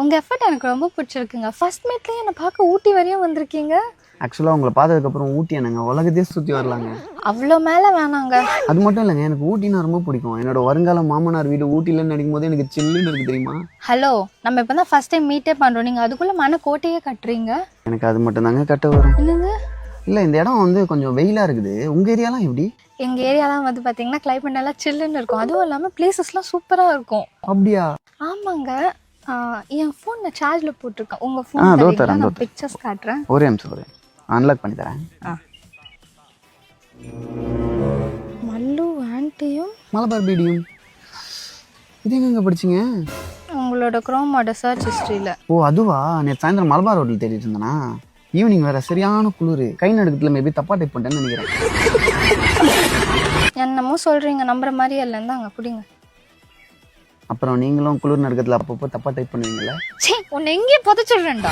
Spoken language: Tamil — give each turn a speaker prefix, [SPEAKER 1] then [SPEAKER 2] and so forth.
[SPEAKER 1] உங்க எஃபர்ட் எனக்கு ரொம்ப பிடிச்சிருக்குங்க. ஃபர்ஸ்ட் மீட்லயே என்ன பார்க்க ஊட்டி வரையும் வந்திருக்கீங்க.
[SPEAKER 2] ஆக்சுவலாக உங்களை பார்த்ததுக்கப்புறம் ஊட்டி என்னங்க உலகத்தையே சுற்றி வரலாங்க.
[SPEAKER 1] அவ்வளோ மேலே வேணாங்க.
[SPEAKER 2] அது மட்டும் இல்லைங்க, எனக்கு ஊட்டினா ரொம்ப பிடிக்கும். என்னோட வருங்கால மாமனார் வீடு ஊட்டிலன்னு நினைக்கும் போது எனக்கு சில்லுன்னு இருக்கு தெரியுமா.
[SPEAKER 1] ஹலோ, நம்ம இப்போ தான் ஃபர்ஸ்ட் டைம் மீட்டே பண்ணுறோம். நீங்கள் அதுக்குள்ளே மனக்கோட்டையே கட்டுறீங்க.
[SPEAKER 2] எனக்கு அது மட்டும் தாங்க கட்ட வரும்.
[SPEAKER 1] என்னங்க?
[SPEAKER 2] இல்லை, இந்த இடம் வந்து கொஞ்சம் வெயிலாக இருக்குது. உங்கள் ஏரியாலாம் எப்படி?
[SPEAKER 1] எங்கள் ஏரியாலாம் வந்து பார்த்தீங்கன்னா கிளைமேட் நல்லா சில்லுன்னு இருக்கும். அதுவும் இல்லாமல் பிளேசஸ்லாம் சூப்பராக இருக்கும்.
[SPEAKER 2] அப்படியா?
[SPEAKER 1] ஆமாங்க. என் ஃபோன் நான் சார்ஜில் போட்டிருக்கேன். உங்கள்
[SPEAKER 2] தோ
[SPEAKER 1] ஃபோன்
[SPEAKER 2] தரேன்,
[SPEAKER 1] நான் பிக்சர்ஸ் காட்டுறேன்.
[SPEAKER 2] ஒரே நிமிஷம் அன்லாக் பண்ணி தரேன்.
[SPEAKER 1] மல்லு ஆன்ட்டியும்
[SPEAKER 2] மலபார் பீடியும் இது எங்க படிச்சிங்க?
[SPEAKER 1] உங்களோட குரோமோட சர்ச் ஹிஸ்ட்ரியில்.
[SPEAKER 2] ஓ அதுவா? நேற்று சாயந்தரம் மலபார் ஹோட்டல் தேடிட்டு இருந்தேனா. ஈவினிங் வேற சரியான குளிர். கை நடுக்கத்தில் மேபி தப்பா டைப் பண்ணிட்டேன்னு நினைக்கிறேன்.
[SPEAKER 1] என்னமோ சொல்கிறீங்க, நம்புற மாதிரி இல்லைன்னு அங்கே பிடிங்க.
[SPEAKER 2] அப்புறம் நீங்களும் குளிர் நடுக்கத்தில் அப்பப்போ தப்பா டைப் பண்ணுவீங்களா?
[SPEAKER 1] சே, உன்னை எங்கேயும் புதைச்சிடுறேன்டா.